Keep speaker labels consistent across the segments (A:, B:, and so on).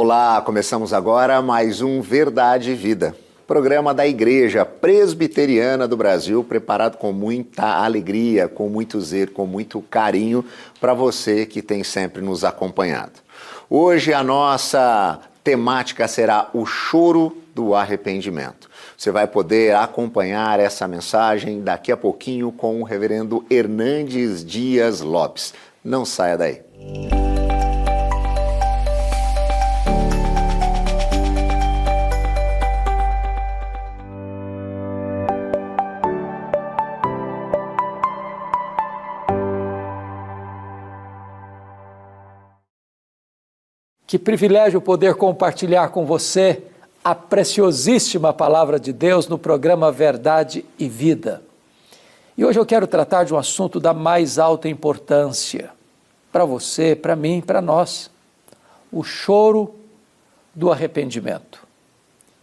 A: Olá, começamos agora mais um Verdade e Vida, programa da Igreja Presbiteriana do Brasil, preparado com muita alegria, com muito zelo, com muito carinho para você que tem sempre nos acompanhado. Hoje a nossa temática será o choro do arrependimento. Você vai poder acompanhar essa mensagem daqui a pouquinho com o reverendo Hernandes Dias Lopes. Não saia daí.
B: Que privilégio poder compartilhar com você a preciosíssima Palavra de Deus no programa Verdade e Vida. E hoje eu quero tratar de um assunto da mais alta importância para você, para mim, para nós. O choro do arrependimento.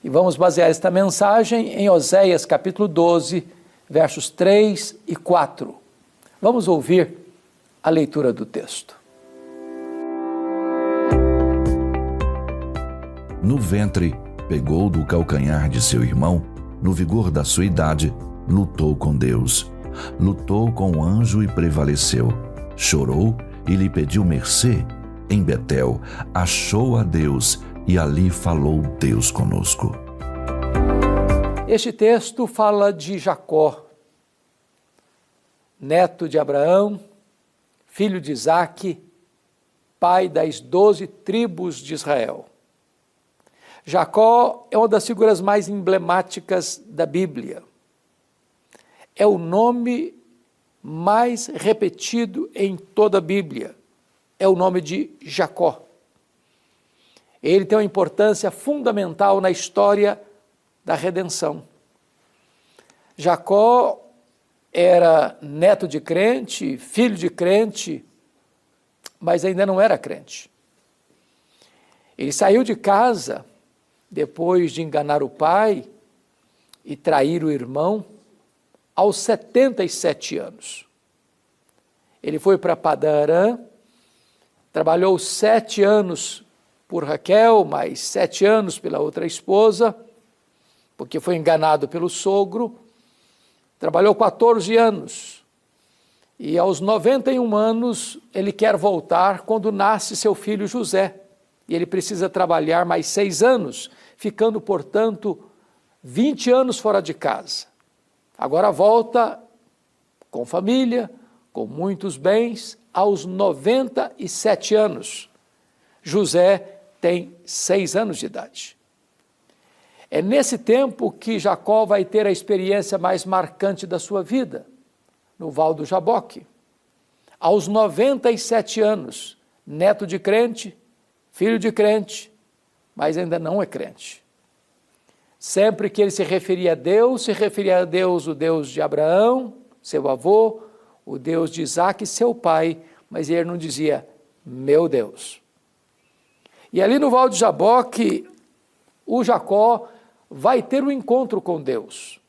B: E vamos basear esta mensagem em Oséias capítulo 12, versos 3 e 4. Vamos ouvir a leitura do texto.
C: No ventre, pegou do calcanhar de seu irmão, no vigor da sua idade, lutou com Deus. Lutou com o anjo e prevaleceu. Chorou e lhe pediu mercê. Em Betel, achou a Deus e ali falou Deus conosco.
B: Este texto fala de Jacó, neto de Abraão, filho de Isaque, pai das 12 tribos de Israel. Jacó é uma das figuras mais emblemáticas da Bíblia. É o nome mais repetido em toda a Bíblia. É o nome de Jacó. Ele tem uma importância fundamental na história da redenção. Jacó era neto de crente, filho de crente, mas ainda não era crente. Ele saiu de casa depois de enganar o pai e trair o irmão, aos 77 anos. Ele foi para Padã Arã, trabalhou 7 anos por Raquel, mais 7 anos pela outra esposa, porque foi enganado pelo sogro, trabalhou 14 anos, e aos 91 anos ele quer voltar quando nasce seu filho José, e ele precisa trabalhar mais 6 anos, ficando, portanto, 20 anos fora de casa. Agora volta com família, com muitos bens, aos 97 anos. José tem 6 anos de idade. É nesse tempo que Jacó vai ter a experiência mais marcante da sua vida, no Val do Jaboque. Aos 97 anos, neto de crente, filho de crente, mas ainda não é crente. Sempre que ele se referia a Deus, o Deus de Abraão, seu avô, o Deus de Isaque, seu pai, mas ele não dizia, meu Deus. E ali no Val de Jaboque, o Jacó vai ter um encontro com Deus.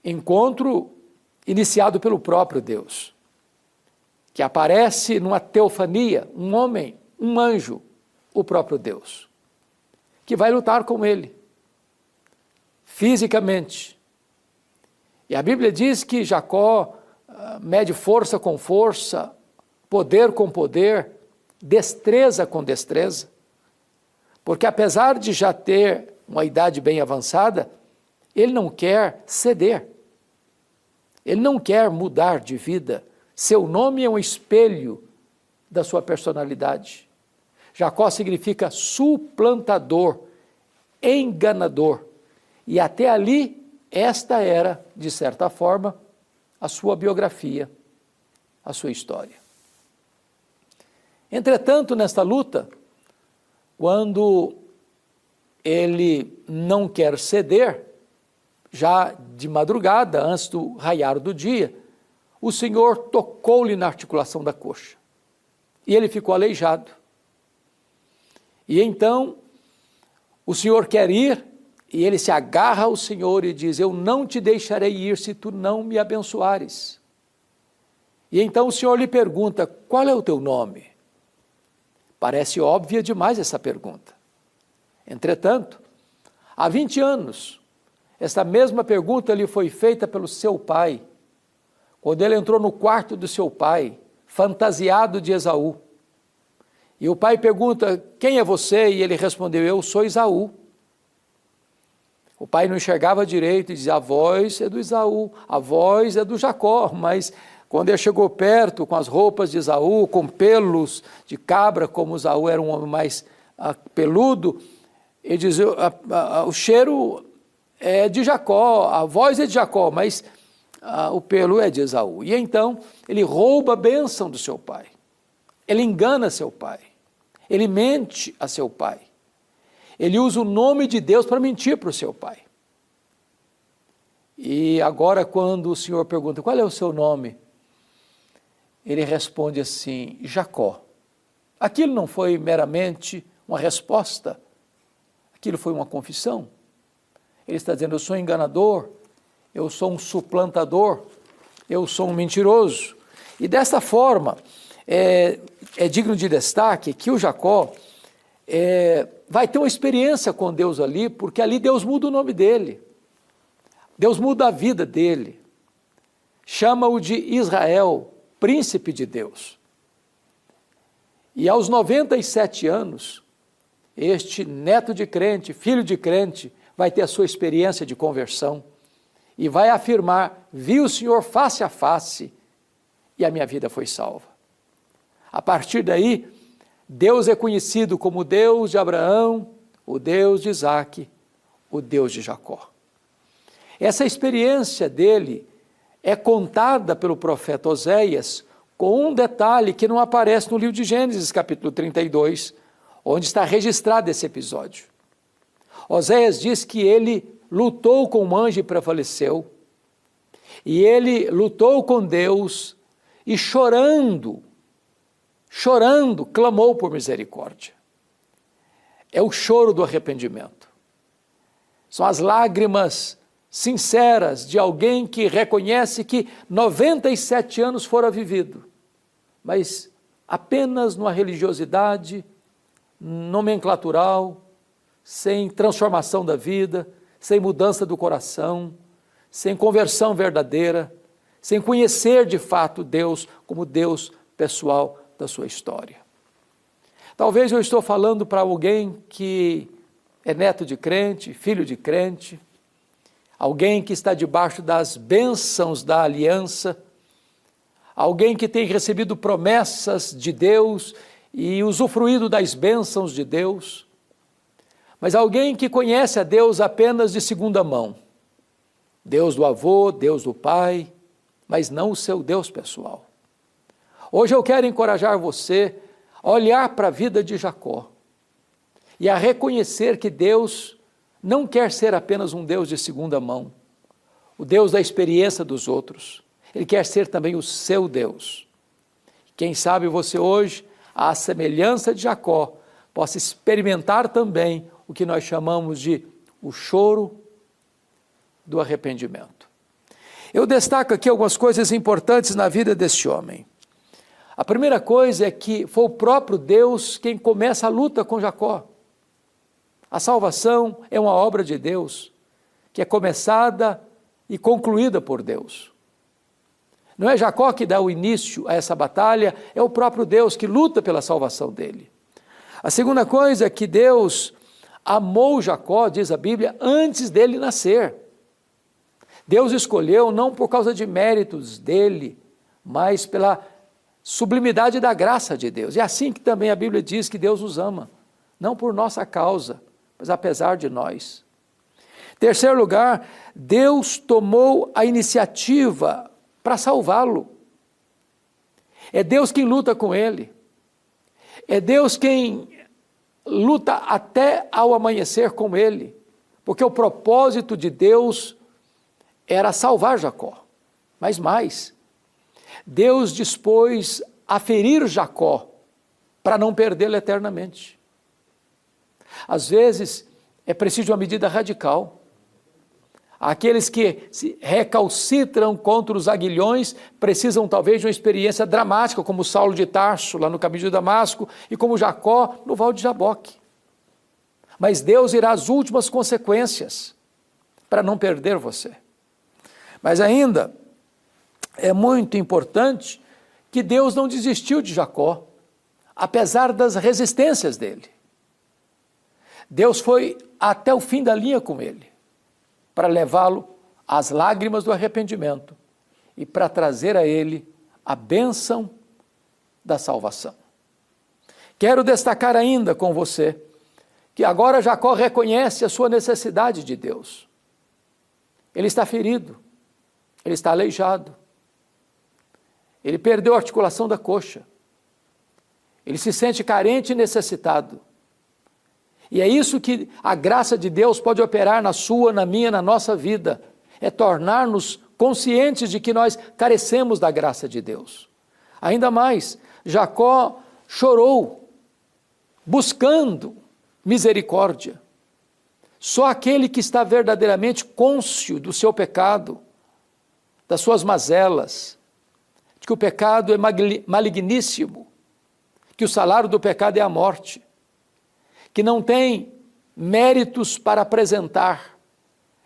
B: Encontro iniciado pelo próprio Deus, que aparece numa teofania, um homem, um anjo, o próprio Deus, que vai lutar com ele, fisicamente. E a Bíblia diz que Jacó mede força com força, poder com poder, destreza com destreza, porque apesar de já ter uma idade bem avançada, ele não quer ceder, ele não quer mudar de vida, seu nome é um espelho da sua personalidade. Jacó significa suplantador, enganador, e até ali esta era, de certa forma, a sua biografia, a sua história. Entretanto, nesta luta, quando ele não quer ceder, já de madrugada, antes do raiar do dia, o Senhor tocou-lhe na articulação da coxa, e ele ficou aleijado. E então, o Senhor quer ir, e ele se agarra ao Senhor e diz, eu não te deixarei ir se tu não me abençoares. E então o Senhor lhe pergunta, qual é o teu nome? Parece óbvia demais essa pergunta. Entretanto, há 20 anos, essa mesma pergunta lhe foi feita pelo seu pai, quando ele entrou no quarto do seu pai, fantasiado de Esaú. E o pai pergunta, quem é você? E ele respondeu, eu sou Esaú. O pai não enxergava direito e dizia, a voz é do Esaú, a voz é do Jacó, mas quando ele chegou perto, com as roupas de Esaú, com pelos de cabra, como Esaú era um homem mais peludo, ele dizia, o cheiro é de Jacó, a voz é de Jacó, mas o pelo é de Esaú. E então ele rouba a bênção do seu pai, ele engana seu pai, ele mente a seu pai, ele usa o nome de Deus para mentir para o seu pai. E agora quando o Senhor pergunta, qual é o seu nome? Ele responde assim, Jacó. Aquilo não foi meramente uma resposta, aquilo foi uma confissão. Ele está dizendo, eu sou enganador, eu sou um suplantador, eu sou um mentiroso. E dessa forma, é digno de destaque que o Jacó vai ter uma experiência com Deus ali, porque ali Deus muda o nome dele, Deus muda a vida dele, chama-o de Israel, príncipe de Deus. E aos 97 anos, este neto de crente, filho de crente, vai ter a sua experiência de conversão e vai afirmar, vi o Senhor face a face e a minha vida foi salva. A partir daí, Deus é conhecido como o Deus de Abraão, o Deus de Isaque, o Deus de Jacó. Essa experiência dele é contada pelo profeta Oséias com um detalhe que não aparece no livro de Gênesis, capítulo 32, onde está registrado esse episódio. Oséias diz que ele lutou com um anjo e prevaleceu, e ele lutou com Deus e chorando, clamou por misericórdia. É o choro do arrependimento. São as lágrimas sinceras de alguém que reconhece que 97 anos fora vivido, mas apenas numa religiosidade nomenclatural, sem transformação da vida, sem mudança do coração, sem conversão verdadeira, sem conhecer de fato Deus como Deus pessoal da sua história. Talvez eu estou falando para alguém que é neto de crente, filho de crente, alguém que está debaixo das bênçãos da aliança, alguém que tem recebido promessas de Deus e usufruído das bênçãos de Deus, mas alguém que conhece a Deus apenas de segunda mão, Deus do avô, Deus do pai, mas não o seu Deus pessoal. Hoje eu quero encorajar você a olhar para a vida de Jacó e a reconhecer que Deus não quer ser apenas um Deus de segunda mão, o Deus da experiência dos outros. Ele quer ser também o seu Deus. Quem sabe você hoje, à semelhança de Jacó, possa experimentar também o que nós chamamos de o choro do arrependimento. Eu destaco aqui algumas coisas importantes na vida deste homem. A primeira coisa é que foi o próprio Deus quem começa a luta com Jacó. A salvação é uma obra de Deus, que é começada e concluída por Deus. Não é Jacó que dá o início a essa batalha, é o próprio Deus que luta pela salvação dele. A segunda coisa é que Deus amou Jacó, diz a Bíblia, antes dele nascer. Deus escolheu não por causa de méritos dele, mas pela sublimidade da graça de Deus. É assim que também a Bíblia diz que Deus nos ama, não por nossa causa, mas apesar de nós. Terceiro lugar, Deus tomou a iniciativa para salvá-lo. É Deus quem luta com ele. É Deus quem luta até ao amanhecer com ele, porque o propósito de Deus era salvar Jacó. Mas mais, Deus dispôs a ferir Jacó para não perdê-lo eternamente. Às vezes é preciso uma medida radical. Aqueles que se recalcitram contra os aguilhões precisam talvez de uma experiência dramática, como Saulo de Tarso, lá no caminho de Damasco, e como Jacó, no Val de Jaboque. mas Deus irá às últimas consequências para não perder você. Mas ainda é muito importante que Deus não desistiu de Jacó, apesar das resistências dele. Deus foi até o fim da linha com ele, para levá-lo às lágrimas do arrependimento e para trazer a ele a bênção da salvação. Quero destacar ainda com você que agora Jacó reconhece a sua necessidade de Deus. Ele está ferido, ele está aleijado, ele perdeu a articulação da coxa, ele se sente carente e necessitado. E é isso que a graça de Deus pode operar na sua, na minha, na nossa vida, é tornar-nos conscientes de que nós carecemos da graça de Deus. Ainda mais, Jacó chorou, buscando misericórdia. Só aquele que está verdadeiramente cônscio do seu pecado, das suas mazelas, de que o pecado é maligníssimo, que o salário do pecado é a morte, que não tem méritos para apresentar,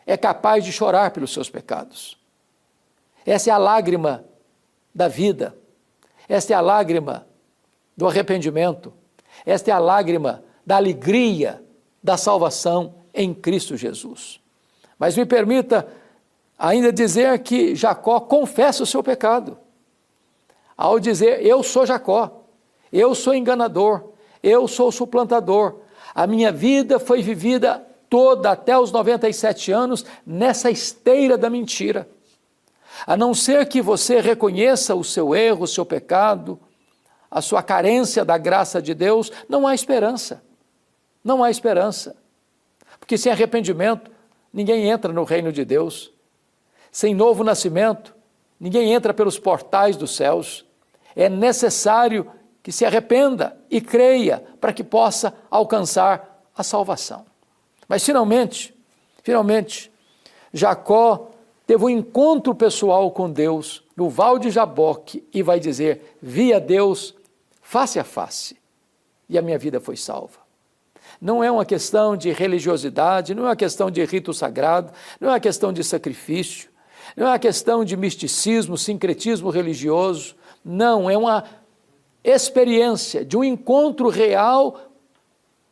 B: é capaz de chorar pelos seus pecados. Essa é a lágrima da vida, esta é a lágrima do arrependimento, esta é a lágrima da alegria da salvação em Cristo Jesus. Mas me permita ainda dizer que Jacó confessa o seu pecado, ao dizer: eu sou Jacó, eu sou enganador, eu sou suplantador, a minha vida foi vivida toda até os 97 anos nessa esteira da mentira. A não ser que você reconheça o seu erro, o seu pecado, a sua carência da graça de Deus, não há esperança. Não há esperança. Porque sem arrependimento, ninguém entra no reino de Deus. Sem novo nascimento, ninguém entra pelos portais dos céus. É necessário que se arrependa e creia para que possa alcançar a salvação. Mas finalmente, Jacó teve um encontro pessoal com Deus no Val de Jaboque e vai dizer: vi a Deus face a face e a minha vida foi salva. Não é uma questão de religiosidade, não é uma questão de rito sagrado, não é uma questão de sacrifício, não é uma questão de misticismo, sincretismo religioso, não, é uma experiência de um encontro real,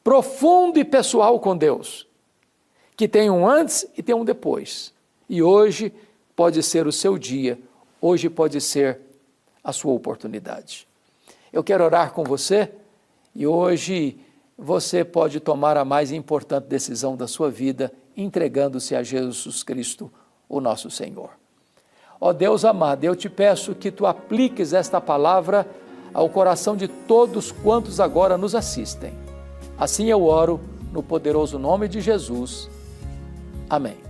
B: profundo e pessoal com Deus, que tem um antes e tem um depois. E hoje pode ser o seu dia, hoje pode ser a sua oportunidade. Eu quero orar com você e hoje você pode tomar a mais importante decisão da sua vida, entregando-se a Jesus Cristo, o nosso Senhor. Ó Deus amado, eu te peço que tu apliques esta palavra ao coração de todos quantos agora nos assistem. Assim eu oro no poderoso nome de Jesus. Amém.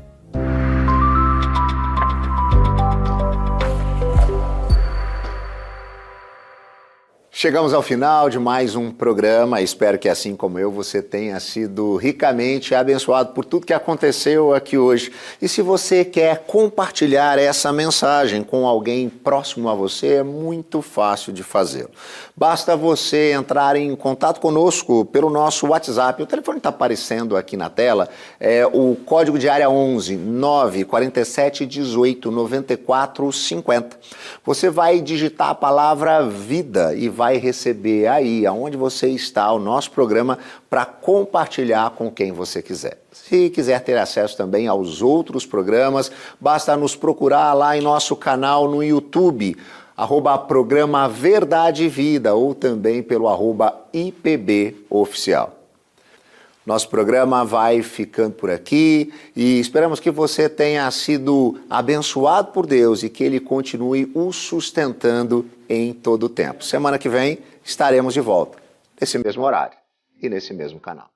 A: Chegamos ao final de mais um programa. Espero que, assim como eu, você tenha sido ricamente abençoado por tudo que aconteceu aqui hoje. E se você quer compartilhar essa mensagem com alguém próximo a você, é muito fácil de fazê-lo. Basta você entrar em contato conosco pelo nosso WhatsApp. O telefone está aparecendo aqui na tela. É o código de área 11 947 18 94 50. Você vai digitar a palavra vida e vai receber aí, aonde você está, o nosso programa para compartilhar com quem você quiser. Se quiser ter acesso também aos outros programas, basta nos procurar lá em nosso canal no YouTube, @programa Verdade e Vida, ou também pelo @IPB Oficial. Nosso programa vai ficando por aqui e esperamos que você tenha sido abençoado por Deus e que Ele continue o sustentando em todo o tempo. Semana que vem estaremos de volta, nesse mesmo horário e nesse mesmo canal.